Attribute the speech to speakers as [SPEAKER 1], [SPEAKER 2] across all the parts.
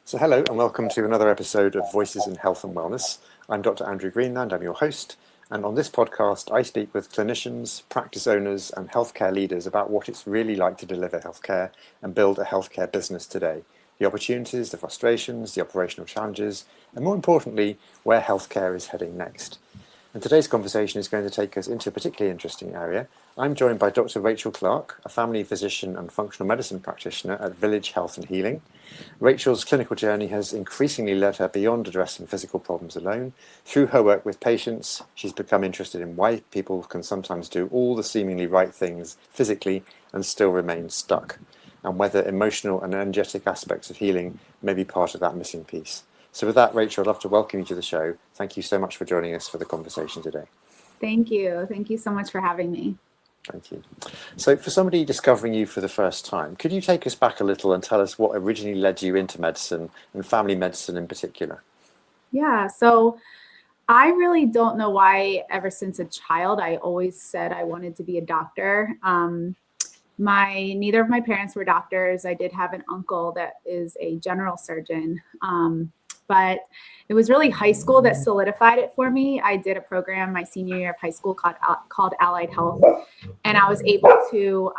[SPEAKER 1] So hello and welcome to another episode of Voices in Health and Wellness. I'm Dr. Andrew Greenland, I'm your host, and on this podcast I speak with clinicians, practice owners and healthcare leaders about what it's really like to deliver healthcare and build a healthcare business today. The opportunities, the frustrations, the operational challenges, and more importantly, where healthcare is heading next. And today's conversation is going to take us into a particularly interesting area. I'm joined by Dr. Rachael Clark, a family physician and functional medicine practitioner at Village Health and Healing. Rachel's clinical journey has increasingly led her beyond addressing physical problems alone. Through her work with patients, she's become interested in why people can sometimes do all the seemingly right things physically and still remain stuck, and whether emotional and energetic aspects of healing may be part of that missing piece. So with that, Rachel, I'd love to welcome you to the show. Thank you so much for joining us for the conversation today.
[SPEAKER 2] Thank you. Thank you so much for having me.
[SPEAKER 1] Thank you. So for somebody discovering you for the first time, could you take us back a little and tell us what originally led you into medicine and family medicine in particular?
[SPEAKER 2] Yeah, so I really don't know why ever since a child, I always said I wanted to be a doctor. Neither of my parents were doctors. I did have an uncle that is a general surgeon. But it was really high school that solidified it for me. I did a program my senior year of high school called Allied Health, and I was able to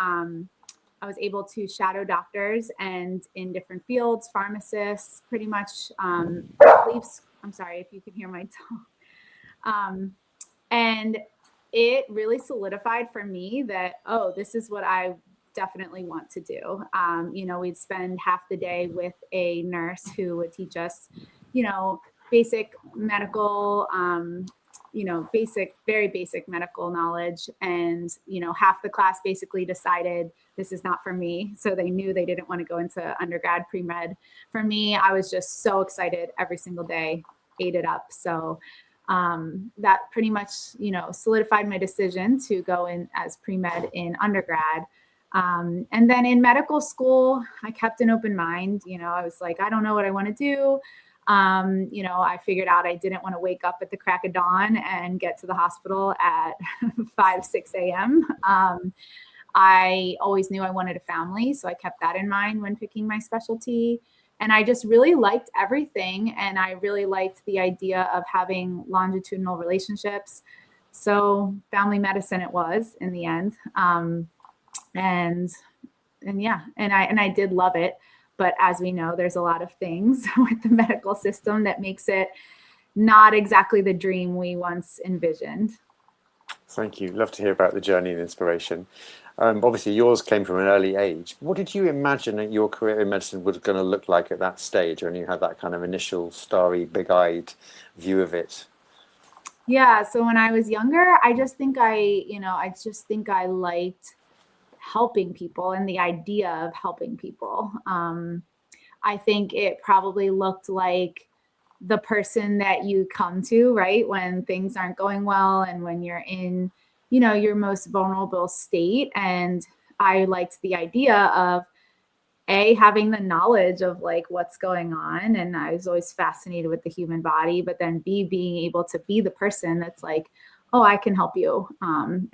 [SPEAKER 2] shadow doctors and in different fields, pharmacists, pretty much. I'm sorry if you can hear my tongue. And it really solidified for me that, oh, this is what I definitely want to do. We'd spend half the day with a nurse who would teach us, basic medical, very basic medical knowledge. And, half the class basically decided this is not for me. So they knew they didn't want to go into undergrad pre-med. For me, I was just so excited every single day, ate it up. So that pretty much, solidified my decision to go in as pre-med in undergrad. And then in medical school, I kept an open mind. I was like, I don't know what I want to do. I figured out I didn't want to wake up at the crack of dawn and get to the hospital at 5, 6 a.m. I always knew I wanted a family, so I kept that in mind when picking my specialty. And I just really liked everything. And I really liked the idea of having longitudinal relationships. So family medicine it was in the end. And I did love it. But as we know, there's a lot of things with the medical system that makes it not exactly the dream we once envisioned.
[SPEAKER 1] Thank you. Love to hear about the journey and inspiration. Obviously, yours came from an early age. What did you imagine that your career in medicine was going to look like at that stage when you had that kind of initial starry, big-eyed view of it?
[SPEAKER 2] Yeah. So when I was younger, I just think I liked helping people and the idea of helping people. I think it probably looked like the person that you come to, right, when things aren't going well and when you're in, your most vulnerable state. And I liked the idea of having the knowledge of like what's going on. And I was always fascinated with the human body, but then being able to be the person that's like, oh, I can help you and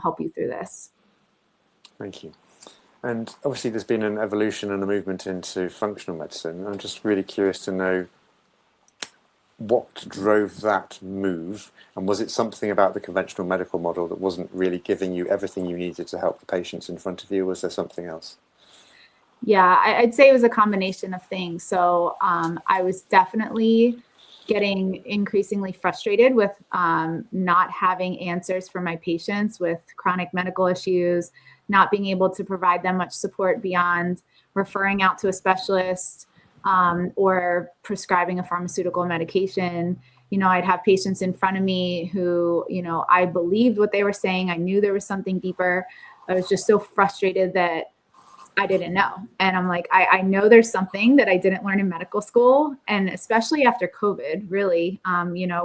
[SPEAKER 2] help you through this.
[SPEAKER 1] Thank you. And obviously there's been an evolution and a movement into functional medicine. I'm just really curious to know what drove that move, and was it something about the conventional medical model that wasn't really giving you everything you needed to help the patients in front of you? Was there something else?
[SPEAKER 2] Yeah, I'd say it was a combination of things. So I was definitely getting increasingly frustrated with not having answers for my patients with chronic medical issues, not being able to provide them much support beyond referring out to a specialist or prescribing a pharmaceutical medication. I'd have patients in front of me who, I believed what they were saying. I knew there was something deeper. I was just so frustrated that I didn't know. And I'm like, I know there's something that I didn't learn in medical school. And especially after COVID, really, when I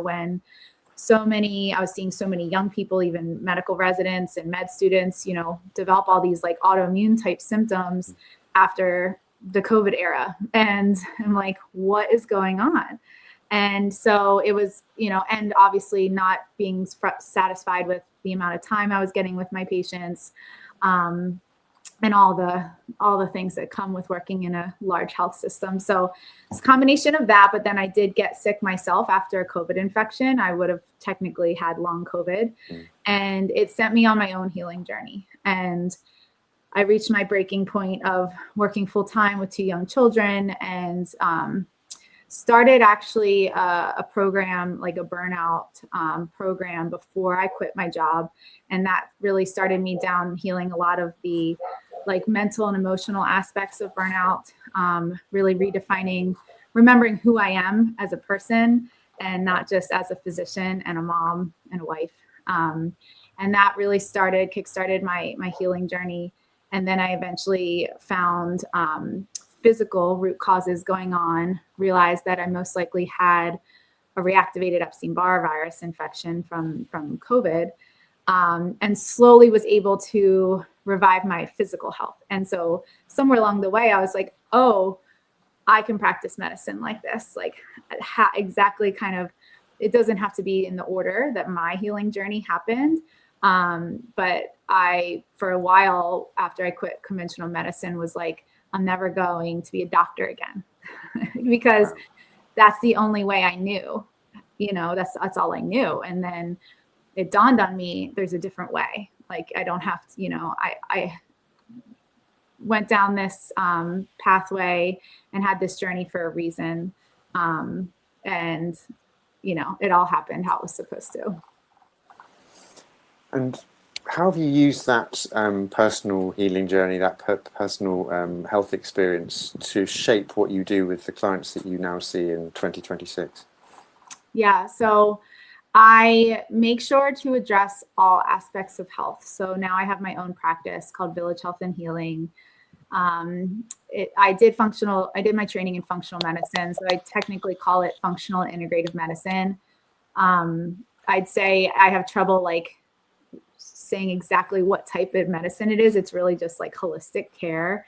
[SPEAKER 2] was seeing so many young people, even medical residents and med students, develop all these like autoimmune type symptoms after the COVID era. And I'm like, what is going on? And so it was, and obviously not being satisfied with the amount of time I was getting with my patients. and all the things that come with working in a large health system. So it's a combination of that, but then I did get sick myself after a COVID infection. I would have technically had long COVID, and it sent me on my own healing journey. And I reached my breaking point of working full time with 2 young children, and started actually a program, like a burnout program, before I quit my job. And that really started me down healing a lot of the like mental and emotional aspects of burnout, really redefining, remembering who I am as a person and not just as a physician and a mom and a wife. And that really kickstarted my healing journey. And then I eventually found physical root causes going on, realized that I most likely had a reactivated Epstein-Barr virus infection from COVID, and slowly was able to revive my physical health. And so somewhere along the way, I was like, oh, I can practice medicine like this, like exactly kind of, it doesn't have to be in the order that my healing journey happened. But I, for a while after I quit conventional medicine, was like, I'm never going to be a doctor again because that's the only way I knew, that's all I knew. And then it dawned on me, there's a different way. Like, I don't have to, I went down this pathway and had this journey for a reason. And, it all happened how it was supposed to.
[SPEAKER 1] And how have you used that personal healing journey, that personal health experience to shape what you do with the clients that you now see in 2026? Yeah,
[SPEAKER 2] so I make sure to address all aspects of health. So now I have my own practice called Village Health and Healing. I did my training in functional medicine, so I technically call it functional integrative medicine. I'd say I have trouble like saying exactly what type of medicine it is. It's really just like holistic care.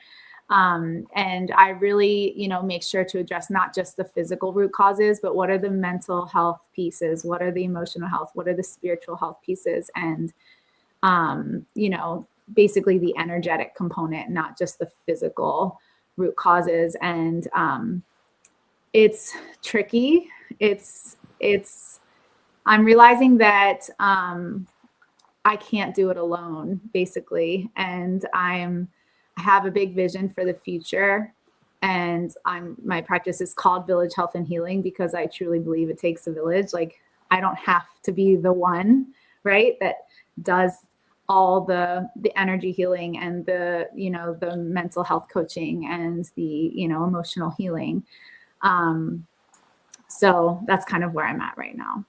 [SPEAKER 2] And I really, make sure to address not just the physical root causes, but what are the mental health pieces? What are the emotional health? What are the spiritual health pieces? And, basically the energetic component, not just the physical root causes. And it's tricky. I'm realizing that I can't do it alone, basically. And I have a big vision for the future. And my practice is called Village Health and Healing because I truly believe it takes a village. Like, I don't have to be the one, right, that does all the energy healing and the mental health coaching and the, emotional healing. So that's kind of where I'm at right now.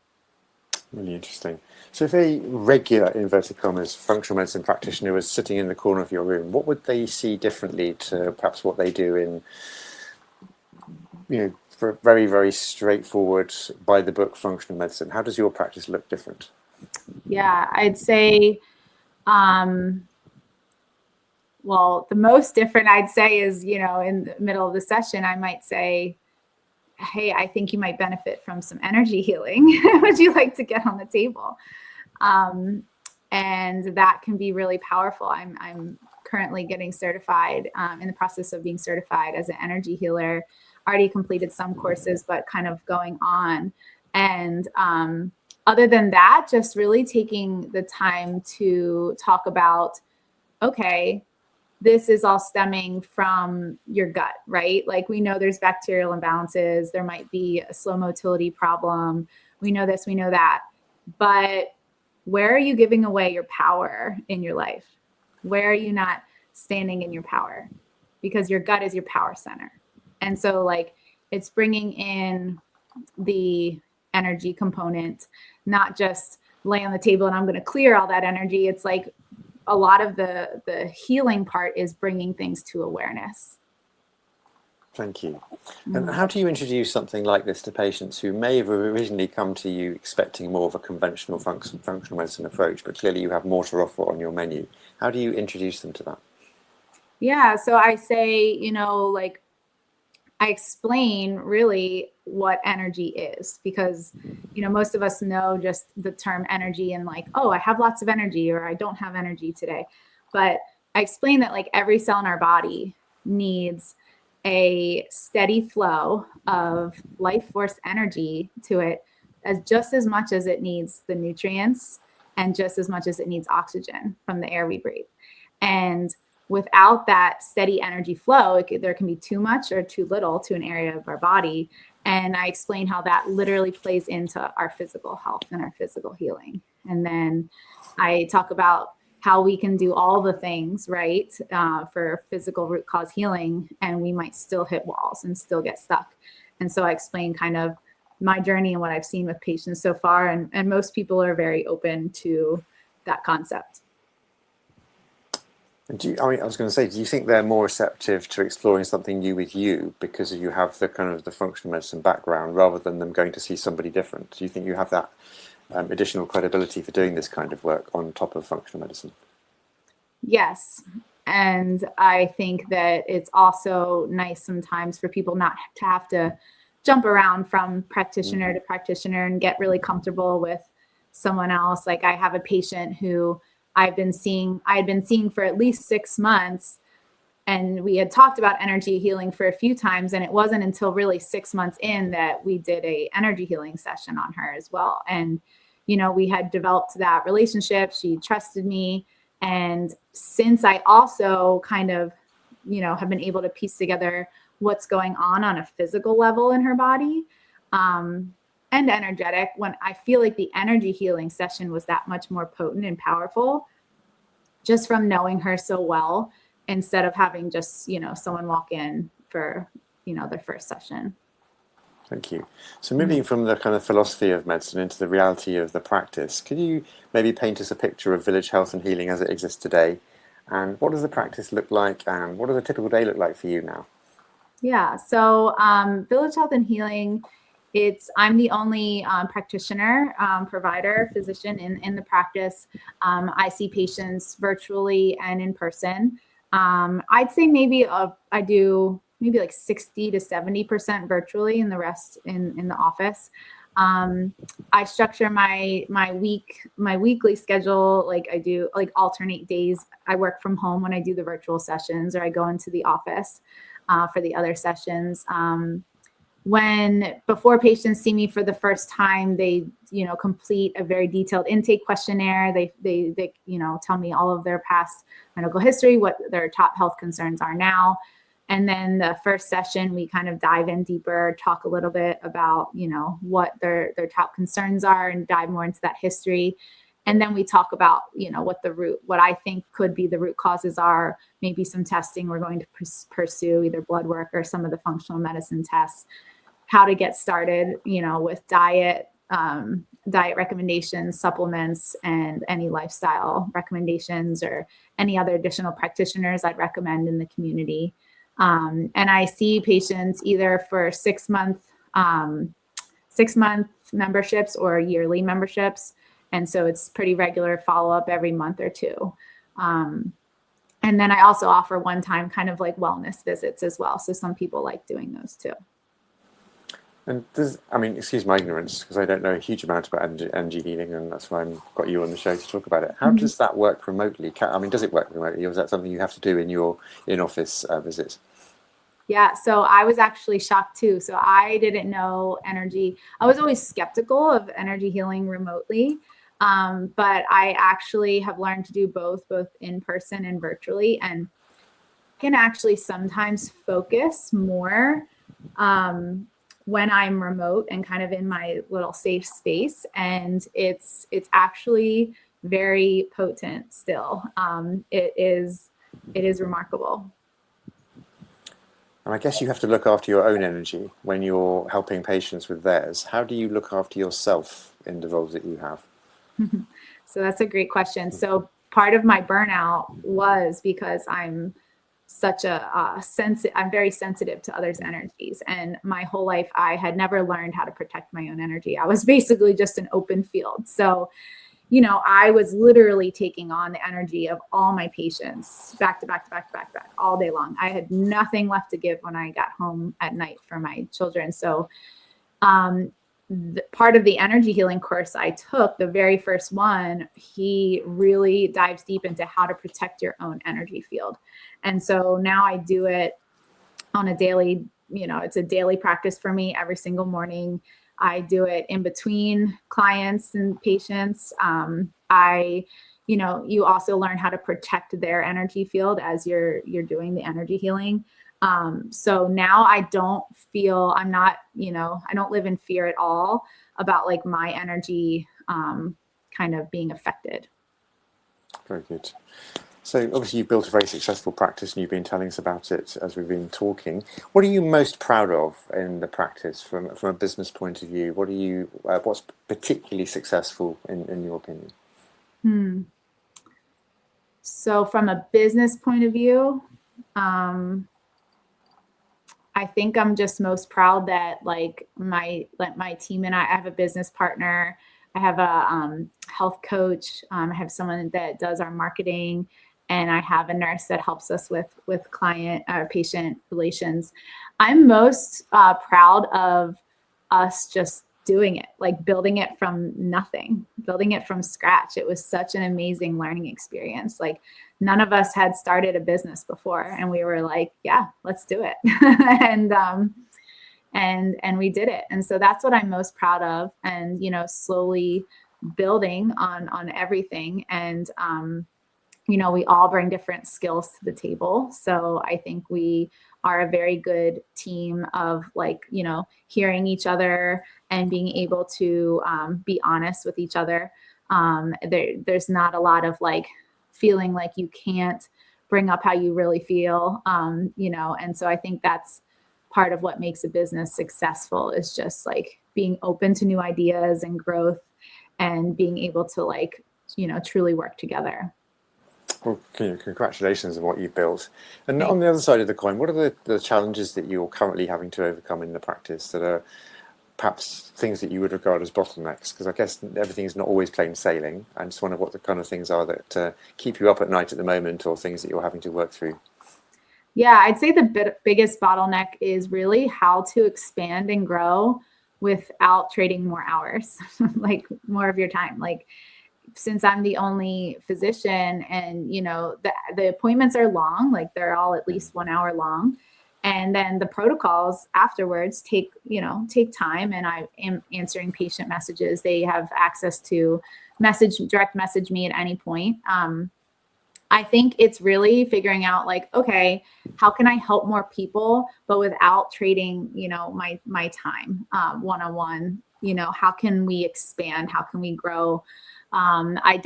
[SPEAKER 1] Really interesting. So if a regular, inverted commas, functional medicine practitioner was sitting in the corner of your room, what would they see differently to perhaps what they do in, for very, very straightforward, by the book functional medicine? How does your practice look different?
[SPEAKER 2] Yeah, I'd say, well, the most different I'd say is, in the middle of the session, I might say, hey, I think you might benefit from some energy healing. Would you like to get on the table? And that can be really powerful. I'm currently getting certified, in the process of being certified as an energy healer. Already completed some courses, but kind of going on. And other than that, just really taking the time to talk about, okay, this is all stemming from your gut, right? Like, we know there's bacterial imbalances. There might be a slow motility problem. We know this, we know that. But where are you giving away your power in your life? Where are you not standing in your power? Because your gut is your power center. And so, like, it's bringing in the energy component, not just lay on the table and I'm going to clear all that energy. It's like, a lot of the healing part is bringing things to awareness.
[SPEAKER 1] Thank you. And how do you introduce something like this to patients who may have originally come to you expecting more of a conventional functional medicine approach, but clearly you have more to offer on your menu? How do you introduce them to that?
[SPEAKER 2] Yeah, so I say, I explain really what energy is, because, most of us know just the term energy and like, oh, I have lots of energy or I don't have energy today. But I explain that like every cell in our body needs a steady flow of life force energy to it, as just as much as it needs the nutrients and just as much as it needs oxygen from the air we breathe. And without that steady energy flow, there can be too much or too little to an area of our body. And I explain how that literally plays into our physical health and our physical healing. And then I talk about how we can do all the things, right, for physical root cause healing, and we might still hit walls and still get stuck. And so I explain kind of my journey and what I've seen with patients so far. And most people are very open to that concept.
[SPEAKER 1] I was going to say, do you think they're more receptive to exploring something new with you because you have the kind of the functional medicine background rather than them going to see somebody different? Do you think you have that additional credibility for doing this kind of work on top of functional medicine?
[SPEAKER 2] Yes. And I think that it's also nice sometimes for people not to have to jump around from practitioner to practitioner and get really comfortable with someone else. Like I have a patient who I had been seeing for at least 6 months, and we had talked about energy healing for a few times. And it wasn't until really 6 months in that we did a energy healing session on her as well. And, you know, we had developed that relationship. She trusted me. And since I also kind of, you know, have been able to piece together what's going on a physical level in her body, and energetic, when I feel like the energy healing session was that much more potent and powerful just from knowing her so well, instead of having just, you know, someone walk in for, you know, their first session.
[SPEAKER 1] Thank you. So moving from the kind of philosophy of medicine into the reality of the practice, could you maybe paint us a picture of village health and healing as it exists today? And what does the practice look like? And what does a typical day look like for you now?
[SPEAKER 2] Yeah, so village health and healing, I'm the only practitioner, provider, physician in the practice. I see patients virtually and in person. I'd say maybe I do maybe like 60 to 70% virtually and the rest in the office. I structure my weekly schedule. Like I do like alternate days. I work from home when I do the virtual sessions, or I go into the office for the other sessions. Before patients see me for the first time, they, you know, complete a very detailed intake questionnaire. They, you know, tell me all of their past medical history, what their top health concerns are now. And then the first session, we kind of dive in deeper, talk a little bit about, you know, what their top concerns are and dive more into that history. And then we talk about, you know, what I think could be the root causes are, maybe some testing we're going to pursue, either blood work or some of the functional medicine tests, how to get started, you know, with diet recommendations, supplements, and any lifestyle recommendations or any other additional practitioners I'd recommend in the community. And I see patients either for 6 month memberships or yearly memberships. And so it's pretty regular follow-up every month or two. And then I also offer one-time kind of like wellness visits as well. So some people like doing those too.
[SPEAKER 1] And excuse my ignorance, because I don't know a huge amount about energy healing, and that's why I've got you on the show to talk about it. How does that work remotely? Does it work remotely, or is that something you have to do in your in-office visits?
[SPEAKER 2] Yeah, so I was actually shocked too. So I didn't know energy. I was always skeptical of energy healing remotely, but I actually have learned to do both in person and virtually, and can actually sometimes focus more when I'm remote and kind of in my little safe space. And it's actually very potent still. It is remarkable.
[SPEAKER 1] And I guess you have to look after your own energy when you're helping patients with theirs. How do you look after yourself in the roles that you have?
[SPEAKER 2] So that's a great question. So part of my burnout was because I'm such I'm very sensitive to others' energies. And my whole life, I had never learned how to protect my own energy. I was basically just an open field. So, you know, I was literally taking on the energy of all my patients back to back all day long. I had nothing left to give when I got home at night for my children. So part of the energy healing course I took, the very first one, he really dives deep into how to protect your own energy field. And so now I do it on a daily, it's a daily practice for me every single morning. I do it in between clients and patients. You also learn how to protect their energy field as you're doing the energy healing. So now I don't feel, I don't live in fear at all about like my energy kind of being affected.
[SPEAKER 1] Very good. So obviously you've built a very successful practice and you've been telling us about it as we've been talking. What are you most proud of in the practice from a business point of view? What's particularly successful in your opinion?
[SPEAKER 2] So from a business point of view, I think I'm just most proud that like my team and I have a business partner. I have a health coach. I have someone that does our marketing, and I have a nurse that helps us with client or patient relations. I'm most proud of us just doing it, like building it from nothing, building it from scratch. It was such an amazing learning experience. Like none of us had started a business before, and we were like, yeah, let's do it. and we did it. And so that's what I'm most proud of. And, slowly building on everything. And, we all bring different skills to the table. So I think we are a very good team of like, hearing each other and being able to be honest with each other. There's not a lot of like feeling like you can't bring up how you really feel, and so I think that's part of what makes a business successful, is just like being open to new ideas and growth and being able to like, truly work together.
[SPEAKER 1] Well, congratulations on what you've built. And on the other side of the coin, what are the challenges that you're currently having to overcome in the practice that are perhaps things that you would regard as bottlenecks? Because I guess everything's not always plain sailing. I just wonder what the kind of things are that keep you up at night at the moment, or things that you're having to work through.
[SPEAKER 2] Yeah, I'd say the biggest bottleneck is really how to expand and grow without trading more hours, like more of your time. Like, since I'm the only physician and, the appointments are long, like they're all at least 1 hour long. And then the protocols afterwards take time, and I am answering patient messages. They have access to direct message me at any point. I think it's really figuring out like, okay, how can I help more people, but without trading, my time one-on-one, how can we expand? How can we grow? I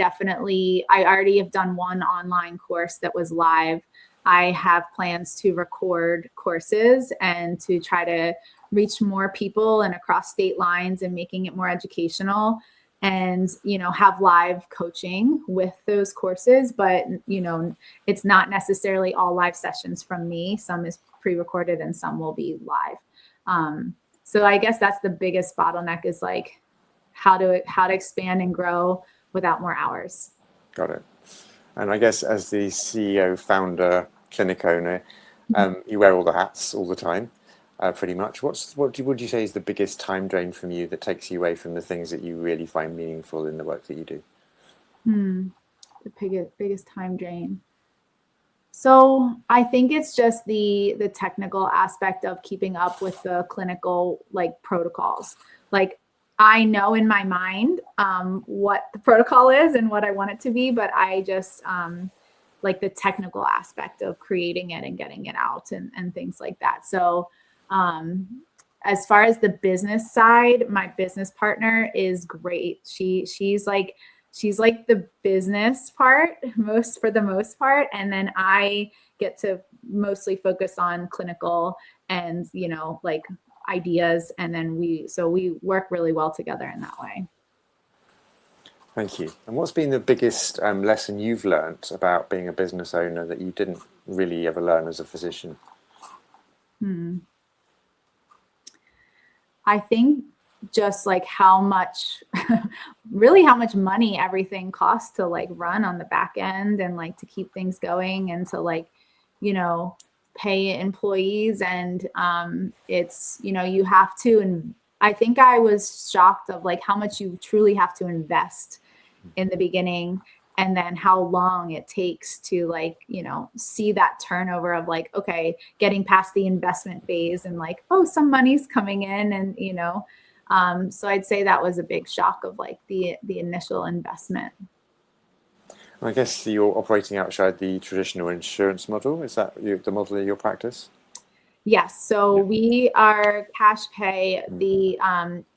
[SPEAKER 2] already have done one online course that was live. I have plans to record courses and to try to reach more people and across state lines and making it more educational, and, have live coaching with those courses. But, it's not necessarily all live sessions from me. Some is pre-recorded and some will be live. So I guess that's the biggest bottleneck, is like how to expand and grow without more hours.
[SPEAKER 1] Got it. And I guess as the CEO, founder, clinic owner, you wear all the hats all the time, pretty much. What would you say is the biggest time drain from you that takes you away from the things that you really find meaningful in the work that you do?
[SPEAKER 2] The biggest time drain. So I think it's just the technical aspect of keeping up with the clinical like protocols. Like, I know in my mind what the protocol is and what I want it to be, but I just like the technical aspect of creating it and getting it out and things like that. So as far as the business side, my business partner is great. She's like the business part for the most part. And then I get to mostly focus on clinical and, like ideas. And then we work really well together in that way.
[SPEAKER 1] Thank you. And what's been the biggest lesson you've learned about being a business owner that you didn't really ever learn as a physician?
[SPEAKER 2] I think just like how much money everything costs to like run on the back end and like to keep things going and to like, pay employees. And it's, you have to I think I was shocked of like how much you truly have to invest in the beginning, and then how long it takes to like, you know, see that turnover of like, okay, getting past the investment phase and like, oh, some money's coming in, and, you know, so I'd say that was a big shock of like the initial investment.
[SPEAKER 1] I guess you're operating outside the traditional insurance model. Is that the model of your practice?
[SPEAKER 2] Yes. So we are cash pay.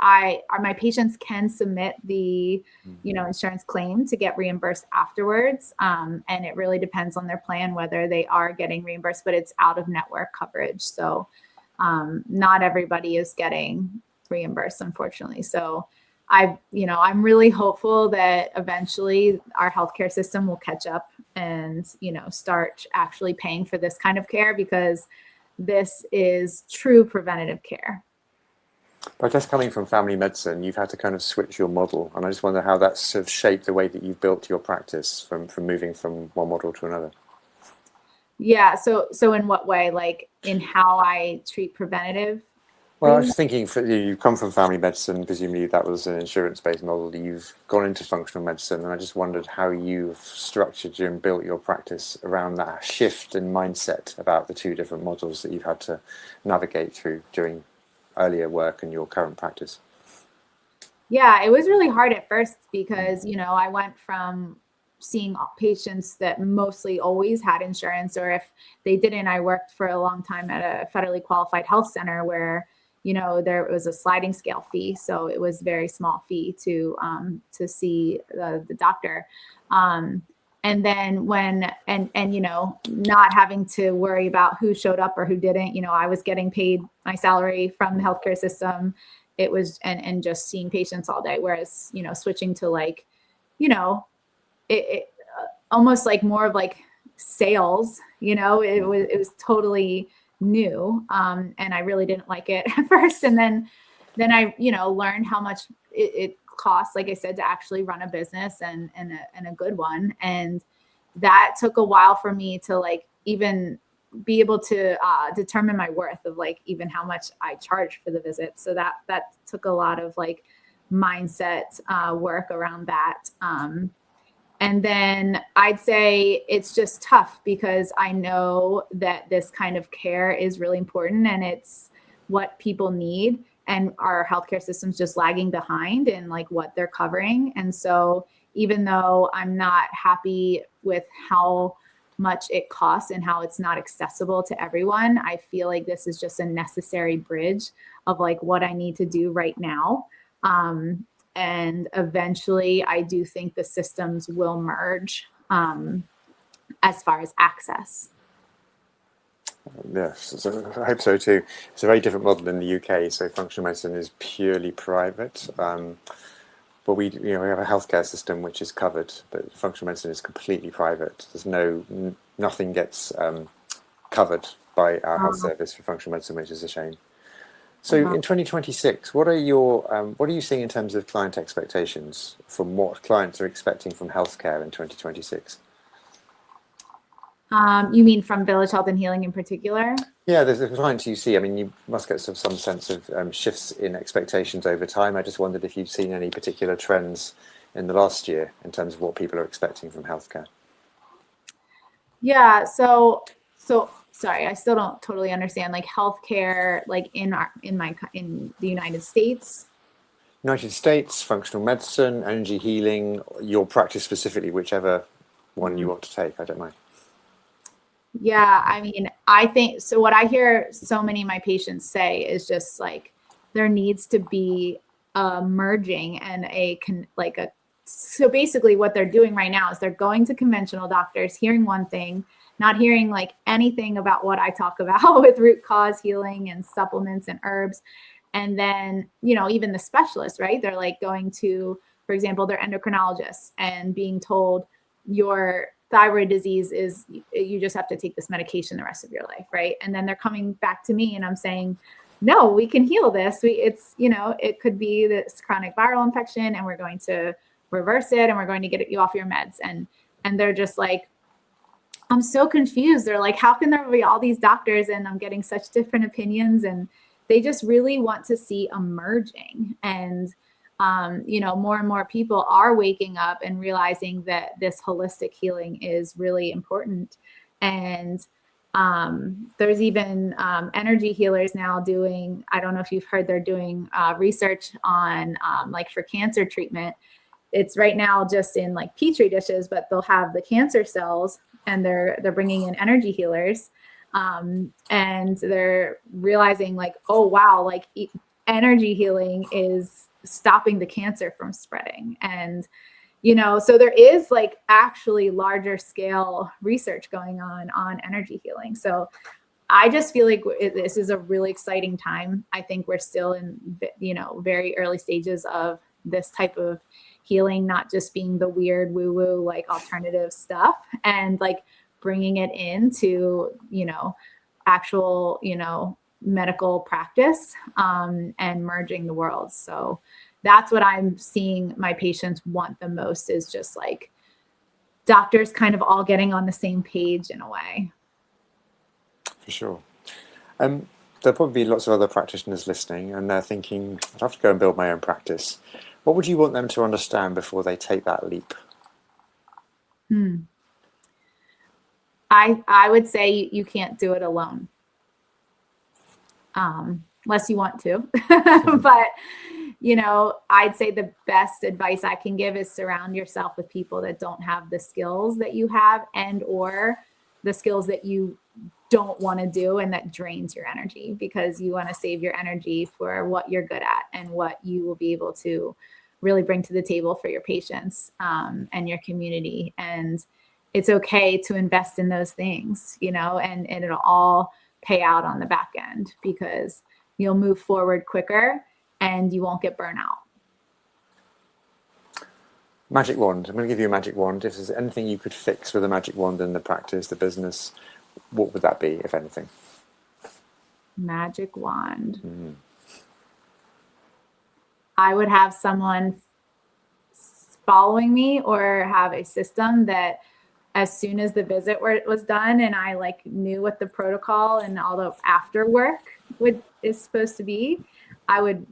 [SPEAKER 2] My patients can submit the, you know, insurance claim to get reimbursed afterwards. And it really depends on their plan, whether they are getting reimbursed, but it's out of network coverage. So not everybody is getting reimbursed, unfortunately. So I'm really hopeful that eventually our healthcare system will catch up and, you know, start actually paying for this kind of care, because this is true preventative care.
[SPEAKER 1] But just coming from family medicine, you've had to kind of switch your model. And I just wonder how that's sort of shaped the way that you've built your practice from moving from one model to another.
[SPEAKER 2] Yeah. So in what way? Like in how I treat preventative?
[SPEAKER 1] Well, I was just thinking, you've come from family medicine, presumably that was an insurance-based model. You've gone into functional medicine, and I just wondered how you've structured and built your practice around that shift in mindset about the two different models that you've had to navigate through during earlier work and your current practice.
[SPEAKER 2] Yeah, it was really hard at first because, you know, I went from seeing patients that mostly always had insurance, or if they didn't, I worked for a long time at a federally qualified health center where, you know, there was a sliding scale fee. So it was very small fee to see the doctor. And then you know, not having to worry about who showed up or who didn't, you know, I was getting paid my salary from the healthcare system. It was, and just seeing patients all day. Whereas, you know, switching to like, you know, it almost like more of like sales, you know, it was totally new. And I really didn't like it at first. And then I, you know, learned how much it costs, like I said, to actually run a business and a good one. And that took a while for me to like even be able to determine my worth of like even how much I charge for the visit. So that took a lot of like mindset work around that. And then I'd say it's just tough because I know that this kind of care is really important and it's what people need. And our healthcare system's just lagging behind in like what they're covering. And so even though I'm not happy with how much it costs and how it's not accessible to everyone, I feel like this is just a necessary bridge of like what I need to do right now. And eventually I do think the systems will merge as far as access.
[SPEAKER 1] Yes, so I hope so too. It's a very different model in the UK. So functional medicine is purely private, but we have a healthcare system which is covered, but functional medicine is completely private. There's nothing gets covered by our health service for functional medicine, which is a shame. So in 2026, what are you seeing in terms of client expectations from what clients are expecting from healthcare in 2026?
[SPEAKER 2] You mean from Village Health and Healing in particular?
[SPEAKER 1] Yeah, there's the clients you see. I mean, you must get some sense of shifts in expectations over time. I just wondered if you've seen any particular trends in the last year in terms of what people are expecting from healthcare.
[SPEAKER 2] Yeah, so sorry, I still don't totally understand like healthcare, like in the United States.
[SPEAKER 1] United States, functional medicine, energy healing, your practice specifically, whichever one you want to take. I don't mind.
[SPEAKER 2] Yeah, I mean, I think so. What I hear so many of my patients say is just like there needs to be a merging and so basically what they're doing right now is they're going to conventional doctors, hearing one thing, not hearing like anything about what I talk about with root cause healing and supplements and herbs. And then, you know, even the specialists, right? They're like going to, for example, their endocrinologists and being told your thyroid disease is, you just have to take this medication the rest of your life, right? And then they're coming back to me and I'm saying, no, we can heal this. It's, you know, it could be this chronic viral infection and we're going to reverse it and we're going to get you off your meds. And they're just like, I'm so confused. They're like, how can there be all these doctors and I'm getting such different opinions? And they just really want to see emerging. And more and more people are waking up and realizing that this holistic healing is really important. And there's even energy healers now doing, I don't know if you've heard, they're doing research on like for cancer treatment. It's right now just in like petri dishes, but they'll have the cancer cells, and they're bringing in energy healers, and they're realizing like, oh wow, like energy healing is stopping the cancer from spreading. And so there is like actually larger scale research going on energy healing. So I just feel like this is a really exciting time. I think we're still in very early stages of this type of healing, not just being the weird woo woo like alternative stuff, and like bringing it into actual medical practice, and merging the world. So that's what I'm seeing my patients want the most, is just like doctors kind of all getting on the same page in a way.
[SPEAKER 1] For sure. There'll probably be lots of other practitioners listening, and they're thinking, I'd have to go and build my own practice. What would you want them to understand before they take that leap?
[SPEAKER 2] I would say you can't do it alone, unless you want to. But I'd say the best advice I can give is surround yourself with people that don't have the skills that you have, and or the skills that you don't want to do and that drains your energy, because you want to save your energy for what you're good at and what you will be able to really bring to the table for your patients, and your community. And it's okay to invest in those things, and it'll all pay out on the back end, because you'll move forward quicker and you won't get burnout.
[SPEAKER 1] Magic wand. I'm going to give you a magic wand. If there's anything you could fix with a magic wand in the practice, the business, what would that be, if anything?
[SPEAKER 2] Magic wand. I would have someone following me, or have a system that as soon as the visit was done and I like knew what the protocol and all the after work is supposed to be, I would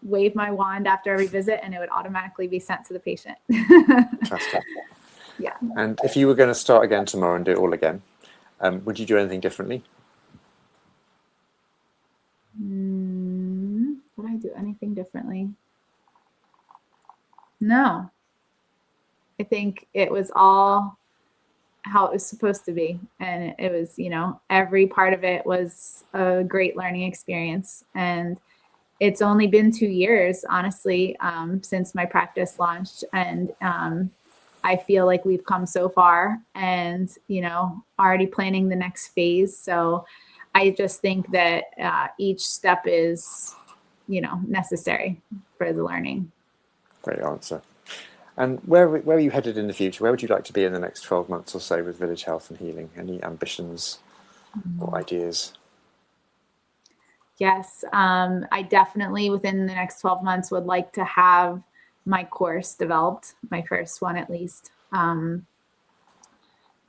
[SPEAKER 2] wave my wand after every visit and it would automatically be sent to the patient.
[SPEAKER 1] Fantastic.
[SPEAKER 2] Yeah.
[SPEAKER 1] And if you were going to start again tomorrow and do it all again, would you do anything differently?
[SPEAKER 2] Would I do anything differently? No. I think it was all how it was supposed to be. And it was, every part of it was a great learning experience. And it's only been 2 years, honestly, since my practice launched. And I feel like we've come so far, and, already planning the next phase. So I just think that each step is, necessary for the learning.
[SPEAKER 1] Great answer. And where are you headed in the future? Where would you like to be in the next 12 months or so with Village Health and Healing? Any ambitions or ideas?
[SPEAKER 2] Yes, I definitely within the next 12 months would like to have my course developed, my first one at least.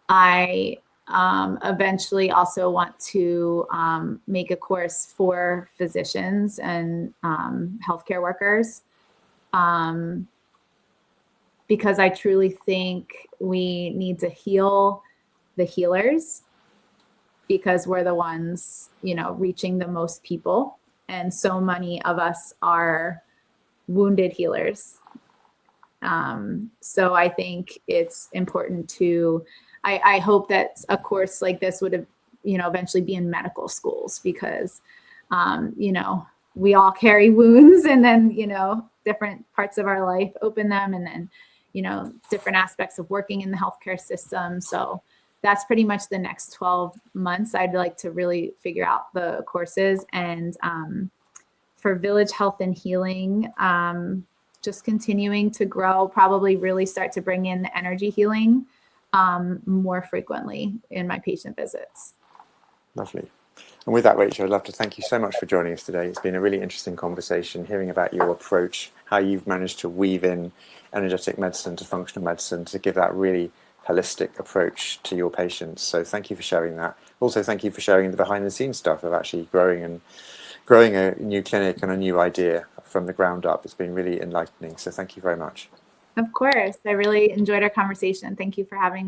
[SPEAKER 2] I eventually also want to make a course for physicians and healthcare workers, because I truly think we need to heal the healers, because we're the ones, reaching the most people. And so many of us are wounded healers. So I think it's important to, I hope that a course like this would, eventually be in medical schools, because, we all carry wounds, and then, different parts of our life open them, and then, different aspects of working in the healthcare system. So that's pretty much the next 12 months. I'd like to really figure out the courses. And for Village Health and Healing, just continuing to grow, probably really start to bring in the energy healing more frequently in my patient visits.
[SPEAKER 1] Lovely. And with that, Rachel, I'd love to thank you so much for joining us today. It's been a really interesting conversation, hearing about your approach, how you've managed to weave in energetic medicine to functional medicine to give that really holistic approach to your patients. So thank you for sharing that. Also, thank you for sharing the behind the scenes stuff of actually growing and growing a new clinic and a new idea from the ground up. It's been really enlightening. So thank you very much.
[SPEAKER 2] Of course. I really enjoyed our conversation. Thank you for having me.